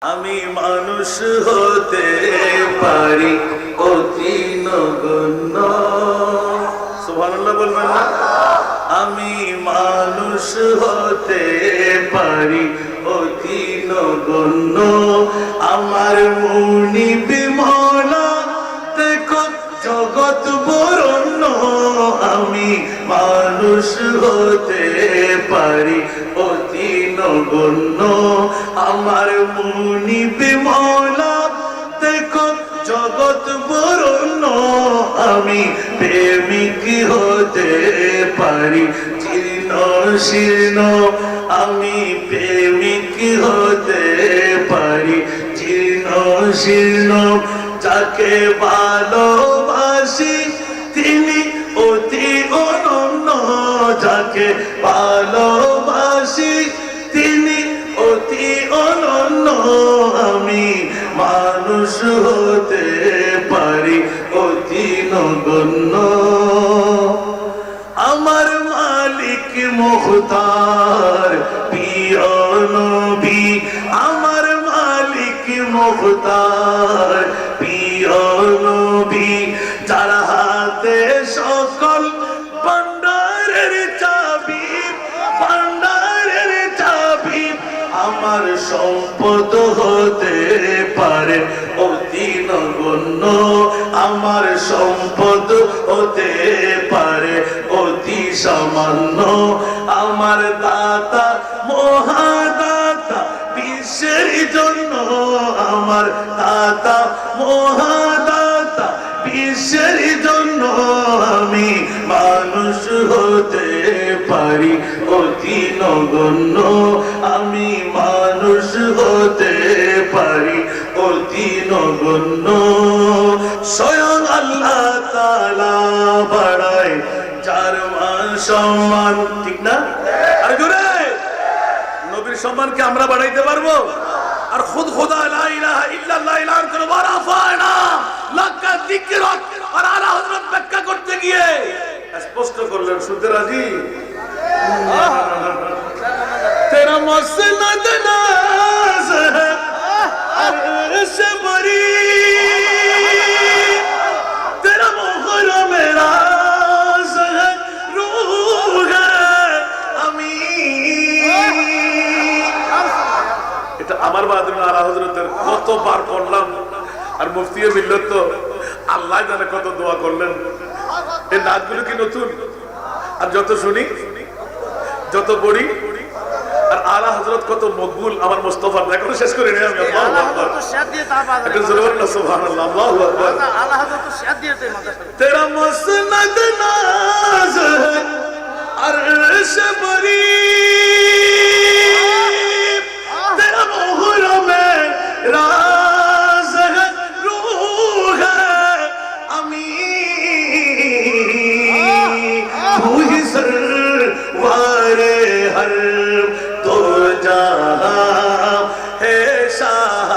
আমি মানুষ হতে পারি অতি নগণ্য। সুবহানাল্লাহ বলবেন না? আমি মানুষ হতে পারি অতি নগণ্য। আমার মুনিব মওলা দেখো জগৎ বরণ্য। আমি মানুষ হতে পারি অতি নগণ্য। আমার মুনিব মওলা দেখো জগৎ বরণ্য। আমি প্রেমিক হতে পারি জীর্ণ শীর্ণ। আমি প্রেমিক হতে পারি জীর্ণ শীর্ণ। যাকে ভালোবাসি তিনি অতি অনন্য। যাকে ভালোবাসি তিনি অতি অনন্য। আমি মানুষ হতে পারি অতি নগণ্য। আমার মালিক মুখতার প্রিয় নবী। আমার মালিক মুখতার প্রিয় নবী। যার হাতে সকল ভান্ডারের চাবি, ভান্ডারের চাবি। আমার সম্পদ হতে পারে অতি নগণ্য। আমার সম্পদ হতে পারে অতি সামান্য। আমার দাতা মহাদাতা বিশ্বের জন্য। আমার দাতা মহাদাতা বিশ্বের জন্য। আমি মানুষ হতে পারি অতি নগণ্য। আমি মানুষ হতে পারি অতি নগণ্য। স্বয়ং আল্লাহ তাআলা বাড়ায় যার মান সম্মান, ঠিক না? আর জোরে নবীর সম্মানকে আমরা বাড়াইতে পারবো? আর খুদ খোদা লা ইলাহা ইল্লাল্লাহ এলান করে ওয়ারাফানা লাকা যিকরাক। আর আলা হযরত ব্যাখ্যা করতে গিয়ে স্পষ্ট করলেন, শুনতে রাজি? তেরা মসনদ নাজ है अर्श बरी। तेरा मुहर्रम राज है रूह है अमीन। এটা আমার বাদরুল আলা হযরতের কতবার পড়লাম। আর মুফতি মিল্লাত তো আল্লাহ জানে কত দোয়া করলেন। এই নাতগুলো কি নতুন? আর যত শুনি যত পড়ি আর আলা হযরত কত মকবুল। আমার মুস্তাফা দেখো শেষ করে নেই আমি। আল্লাহু আকবার। তো শাদ দিয়ে তা বাদ এটা জোরে বলুন সুবহানাল্লাহ। আল্লাহু আকবার। আলা হযরত তো শাদ দিয়ে তে মাথা। তেরা মসনদ নাজ है अर्श बरी। तेरा मुहर्रम राज है रूह है अमीन। तू ही सरवारे हर दो जहां है शाह।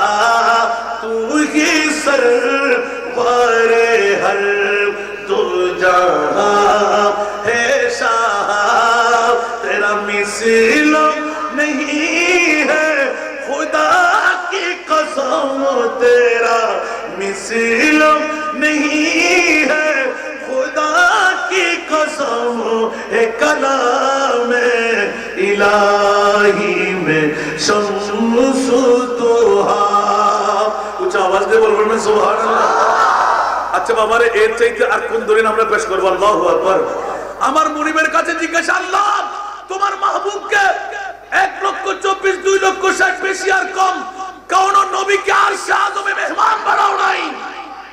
तू ही सरवारे हर दो जहां है शाह। तेरा मिसल नहीं है खुदा की कसम। तेरा मिसल नहीं है खुदा की कसम। है कलाम इलाही में शम्स दुहा। উচ্চ আওয়াজ দিয়ে বলবেন না সুবহানাল্লাহ। আচ্ছা বাবারে, এর চাইতে আর কোন দলিল আমরা পেশ করব? আল্লাহু আকবার। আমার মুনিবের কাছে জিজ্ঞাসা, আল্লাহ তোমার মাহবুবকে 1,24,000 2,60,000 বেশি আর কম কোন নবীকে আরশে আযমে মেহমান বানাও নাই,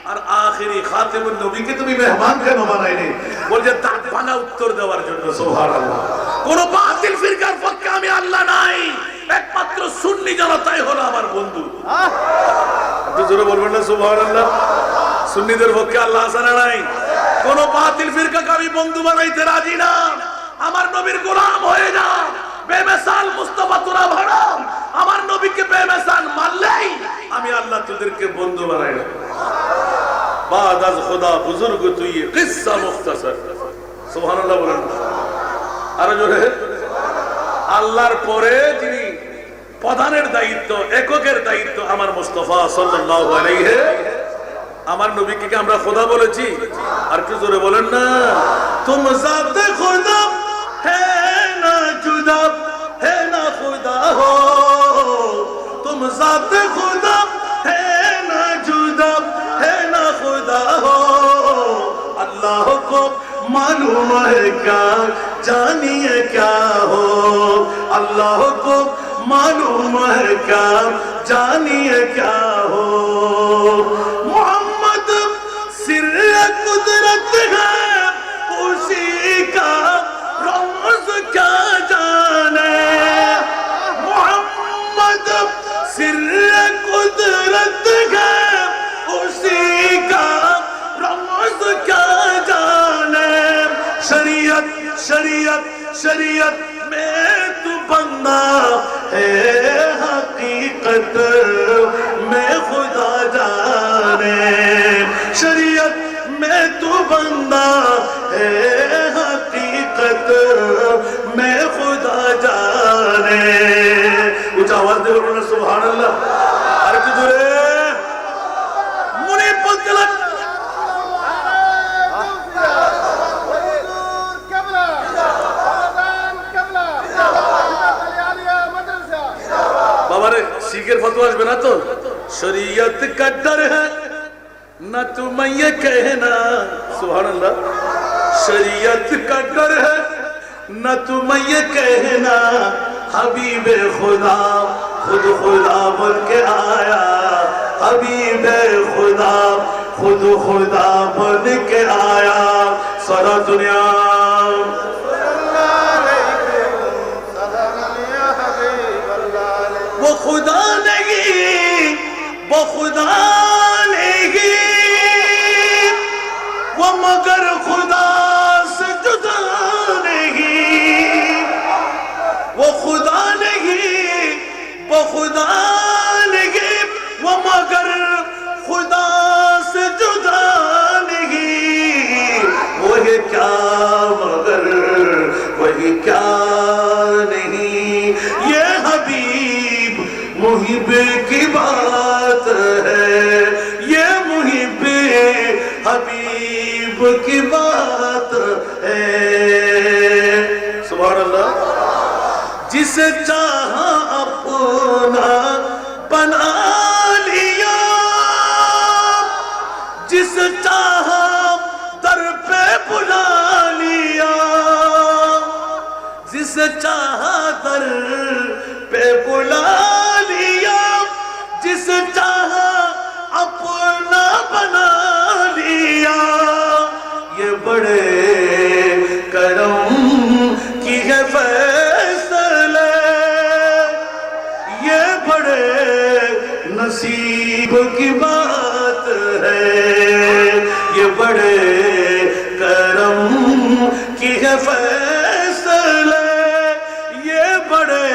আর আখিরি খাতিমুন নবীকে তুমি মেহমান কেন বানাইলে? বলছে দাঁত ভাঙা উত্তর দেওয়ার জন্য। সুবহানাল্লাহ। কোন বাতিল ফিরকার পক্ষে আমি আল্লাহ নাই, একমাত্র সুন্নি জনতাই হলো আমার বন্ধু। একটু জোরে বলবেন না সুবহানাল্লাহ। সুন্নিদের পক্ষে আল্লাহ আছে না নাই? কোন বাতিল ফিরকাকে আমি বন্ধু বানাইতে রাজি না। আমার নবীর গোলাম হয়ে যা। বেমিসাল মুস্তাফা তোরা ভাড়া। আমার নবীকে বেমিসাল মানলেই আমি আল্লাহ তোদেরকে বন্ধু বানাই না। बाद अज खुदा बुजुर्ग तो ये किस्सा मुख्तसर। सुभान अल्लाह बोलें। আর জোরে আল্লাহর পরে যিনি প্রধানের দায়িত্ব, এককের দায়িত্ব আমার মুস্তাফা সাল্লাল্লাহু আলাইহি। আমার নবীকে কি আমরা খোদা বলেছি? আর একটু জোরে বলেন না। তুম জাতে খুদা হে না জুদা, হে না খুদা হো। তুম জাতে খুদা হে না জুদা, হে না খুদা হো। अल्लाह को मालूम है क्या, जानिए क्या हो। अल्लाह को मालूम है क्या, जानिए क्या हो। मोहम्मद सिर कुदरत है, उसी का राज क्या जाने। मोहम्मद सिर कुदरत है, उसी का राज क्या जाने। शरीयत शरीयत शरीयत में तू बंदा है, हकीकत में खुदा जाने। शरीयत में तू बंदा है, हकीकत में खुदा जाने। ऊंचा आवाज दे बोलो ना सुभान अल्लाह। अरे तुझे मुनी पतलक बाबा सीखेर फतवा আসবে না তো। शरीयत का डर है ना तुम ये कहना, सुभान अल्लाह। शरीयत का डर है ना तुम ये कहना, हबीबे खुदा खुद खुदा बन के आया। हबीबे खुदा खुद खुदा बन के आया। सारा दुनिया वो खुदा नहीं, वो खुदा नहीं, वो मगर खुदा से जुदा नहीं। वो खुदा नहीं, वो खुदा नहीं, वो मगर खुदा से जुदा नहीं। वही क्या मगर वही क्या नहीं। ये हबीब मुहिब की बात है, ये मुहिब हबीब की बात है। सुभान अल्लाह। जिसे चाहा अपना बना लिया, जिसे चाहा दर पे बुला लिया। जिसे चाहा दर पे बुला लिया, जिसे चाहा अपना बना लिया। ये बड़े करम की है फैसले, ये बड़े नसीब की बात है। ये बड़े करम की है फैसले, ये बड़े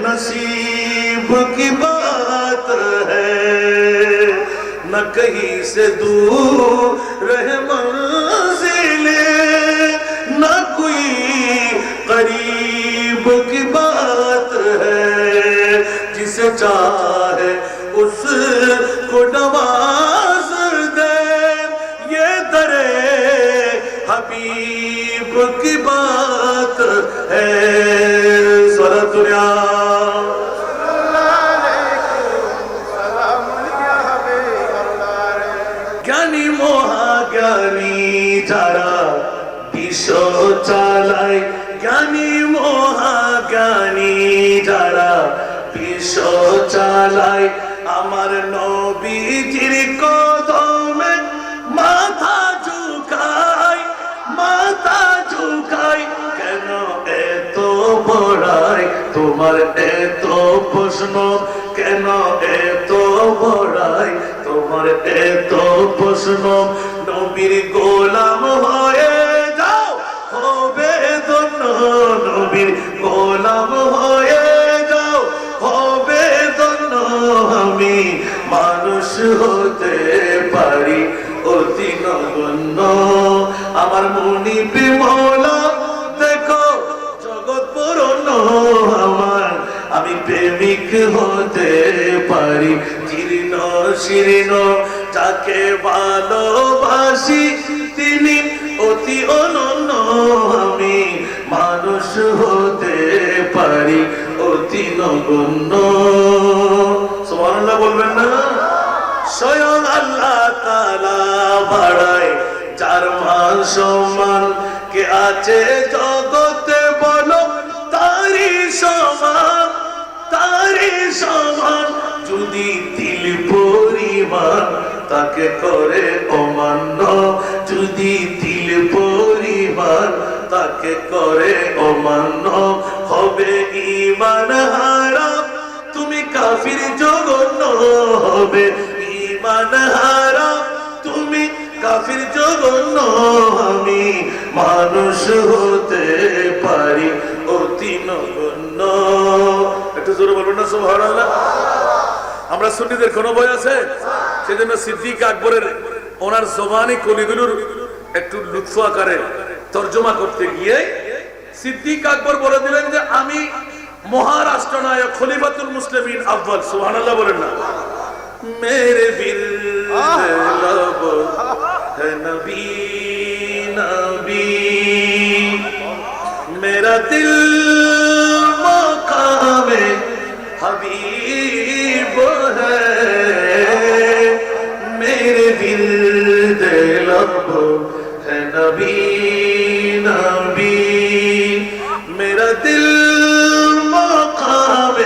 नसीब की बात है। न कहीं से दूर रहे मंजिले, न कोई करीब की बात है। जिसे चाहे उसको नवाज दे, ये दरे हबीब की बात है। सारा दुनिया জ্ঞানী মহাজ্ঞানী যারা বিশ্ব চালায়, জ্ঞানী মহাজ্ঞানী যারা বিশ্ব চালায়, আমার নবীজির কদমে মাথা ঝুঁকায়, মাথা ঝুঁকায়। কেন এত বড়াই তোমার এত প্রশ্ন, কেন এত বড়াই তোমার এত প্রশ্ন। নবীর গোলাম হয়ে যাও হবে ধন্য, নবীর গোলাম হয়ে যাও হবে ধন্য। আমি মানুষ হতে পারি অতি নগণ্য, আমার মুনিবি মওলা দেখো জগৎ পুরনো। আমার আমি প্রেমিক হতে পারি জীর্ণ শীর্ণ যাকে ভালোবাসি তিনি অতি অনন্য আমি মানুষ হতে পারি অতি নগণ্য সুবহানাল্লাহ বলবেন না স্বয়ং আল্লাহ তাআলা বাড়ায় যার মান সম্মান কে আছে জগতে বলো তারি সমান যদি তিল পরিমাণ তাকে করে অমান্য যদি তিল পরিমাণ তাকে করে অমান্য হবে ঈমান হারা তুমি কাফির জঘন্য হবে ঈমান হারা তুমি কাফির জঘন্য আমি মানুষ হতে পারি অতি নগণ্য একটু জোরে বলবেন না সুবহানাল্লাহ আমরা সুন্নিদের কোনো বই আছে সেজন্য সিদ্দিক আকবরের ওনার জবানি কলিগুলোর একটু লুৎফ আকারে তর্জমা করতে গিয়ে সিদ্দিক আকবর বলে দিলেন যে আমি মহারাষ্ট্রনায়ক খলিফাতুল মুসলিমিন আউয়াল সুবহানাল্লাহ বলেন না मेरे दिल लब है नबी नबी मेरा दिल मकाम हबीब है मेरे दिल लब है नबी नबी मेरा दिल मकाम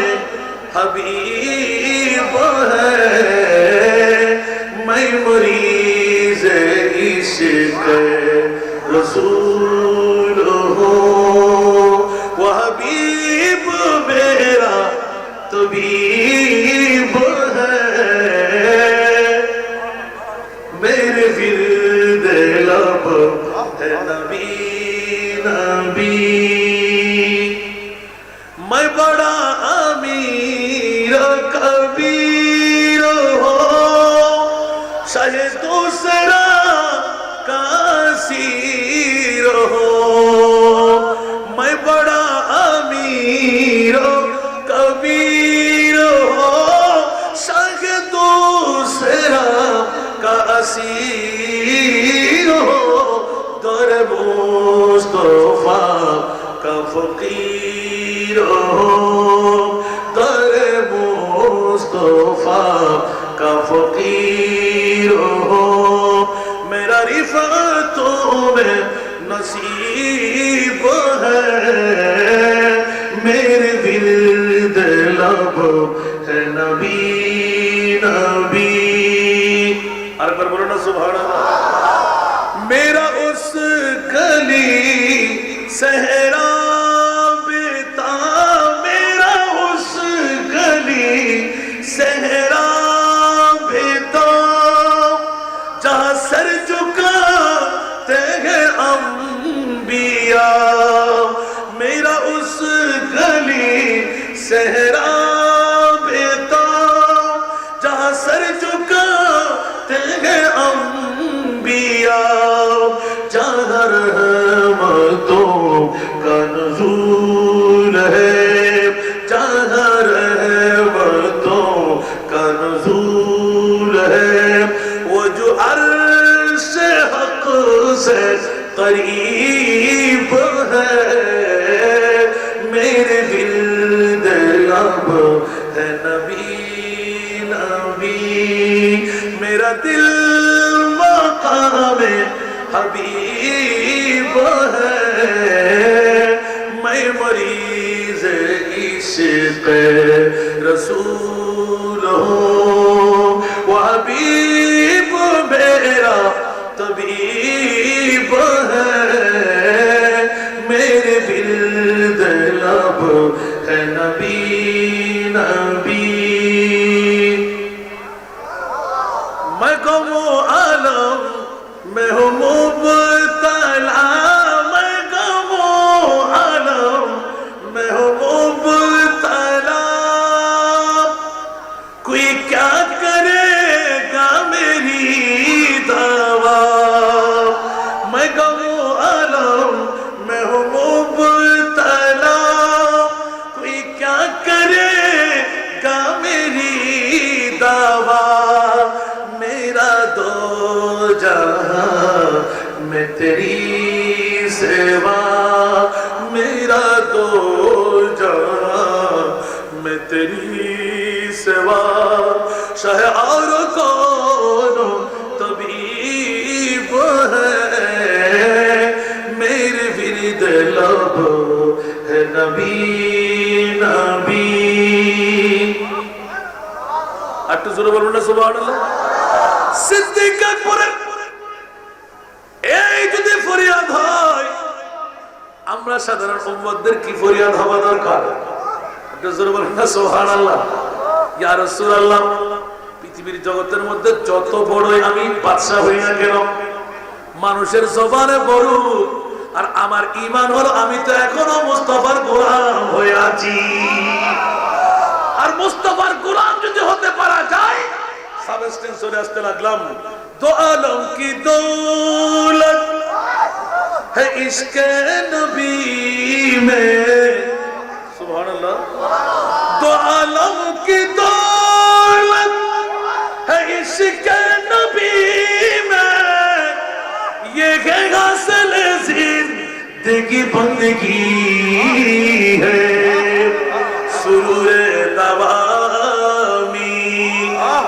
हबीब है मैं मरीज इश्क रसूल हूँ वो हबीब मेरा तबीब है मेरे विर्द लब है नबी नबी मैं बड़ा अमीर कबीर हो शाहे दूसरा कासीर हो मैं बड़ा अमीर कबीर हो शाहे दूसरा कासीर हो दर मुस्तफा का फकीर हो दर मुस्तफा का फकीर हो मेरा रिफ़अतों में नसीब है मेरे विर्द लब है नबी नबी हर पर बोलो ना सुभान अल्लाह मेरा उस गली सहरा बेता मेरा उस गली सहरा बेता जहाँ सर झुकाते हैं अंबिया मेरा उस गली सहरा बेता जहाँ सर झुकाते हैं अंबिया जहाँ रहमतों का नुज़ूल है जहाँ रहमतों का नुज़ूल है वो जो अर्श हक़ से करीब है मेरे विर्द लब है नबी नबी मेरा दिल मकाम हबीब है मैं मरीज इश्क रसूल हूँ वो हबीब मेरा तबीब है मेरे विर्द लब है नबी नबी मैं गमो आलम मैं हूँ मुब्तला मैं गमो आलम मैं हूँ मुब्तला कोई क्या करेगा मेरी दवा मैं गमो आलम मैं हूँ मुब्तला कोई क्या करे दवा मेरा दो जहां में तेरी सेवा मेरा दो जहां में तेरी सेवा शाह और कौन तबीब है मेरे विरिद लब है नबी नबी একটু জোরে বলুন না সুবহানাল্লাহ সিদ্দিক আকবরের এই যদি ফরিয়াদ হয় আমরা সাধারণ উম্মতদের কি ফরিয়াদ হওয়া দরকার একটু জোরে বলুন না সুবহানাল্লাহ ইয়া রাসূলুল্লাহ পৃথিবীর জগতের মধ্যে যত বড়ই আমি বাদশা হই না কেন মানুষের জবানে বড় আর আমার ঈমান হলো আমি তো এখনো মুস্তাফার গোলাম হয়ে আছি আর মুস্তাফার গোলাম যদি হতে পারা যায় সাবস্টেন্সরে আসতে লাগলাম দো আলম কি দৌলত है इश्क़ नबी में सुभान अल्लाह दो आलम की दौलत है इश्क़ नबी में ये है हासिल जिंदगी बंदगी है सुरूर दवामी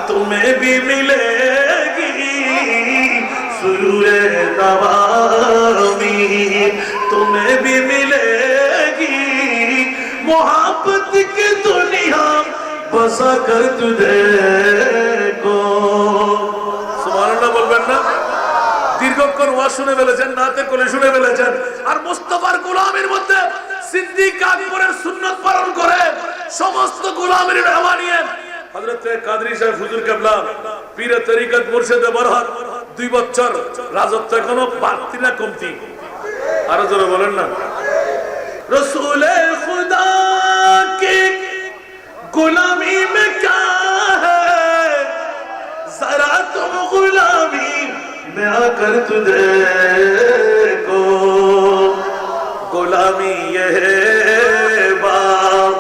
तुम्हें भी मिलेगी सुरूर दवामी तुम्हें भी मिलेगी मोहब्बत की दुनिया बसा कर तुझे को सुभानाल्लाह बोलবেন না দীর্ঘক্ষণ ওয়াজ শুনে ফেলেছেন নাতে কোলে শুনে ফেলেছেন আর মুস্তাফার গোলামের মধ্যে সিদ্দিক আকবরের সুন্নাত পালন করে সমস্ত গোলামের নেওয়া নিয়ে হযরত কাদরী সাহেব হুজুর কিবলা পীর তরিকত মুর্শিদ বরহত 2 বছর রাজত্ব এখনো বাড়তি না কমতি আরো জোরে বলেন না रसूल खुदा की गुलामी में क्या है जरा तुम गुलामी में आकर तुझे को गुलामी ये है बाप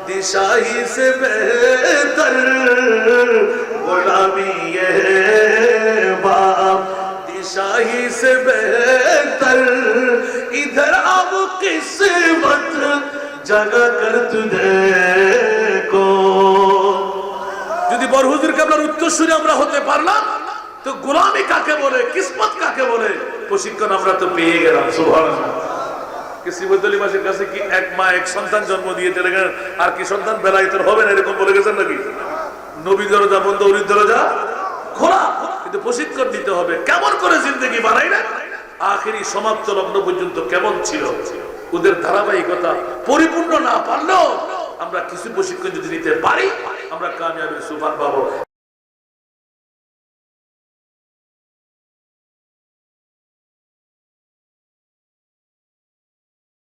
दिशाही से बेहतर गुलामी ये है बाप दिशाही से बेहतर इधर अब किस्मत जगा कर तुझे को যদি বড় হুজুর কেবলার উত্তরসূরি আমরা হতে পারলাম তো গোলামি কাকে বলে কিসমত কাকে বলে প্রশিক্ষণ আমরা তো পেয়ে গেলাম সুবহানাল্লাহ কিসি বদলি মাসের কাছে কি এক মা এক সন্তান জন্ম দিয়ে চলে গেলেন আর কি সন্তান বেলায়েতের হবে না এরকম বলে গেছেন নাকি নবী দরজা বন্ধ ওলির দরজা খোলা কিন্তু প্রশিক্ষণ দিতে হবে কেমন করে জিন্দেগি বানাইলে আখেরি সমাপ্ত লগ্ন পর্যন্ত কেমন ছিল ওদের ধারাবাহিকতা পরিপূর্ণ না পারলেও আমরা কিছু প্রশিক্ষণ যদি নিতে পারি আমরা কামিয়াবির সোপান পাবো।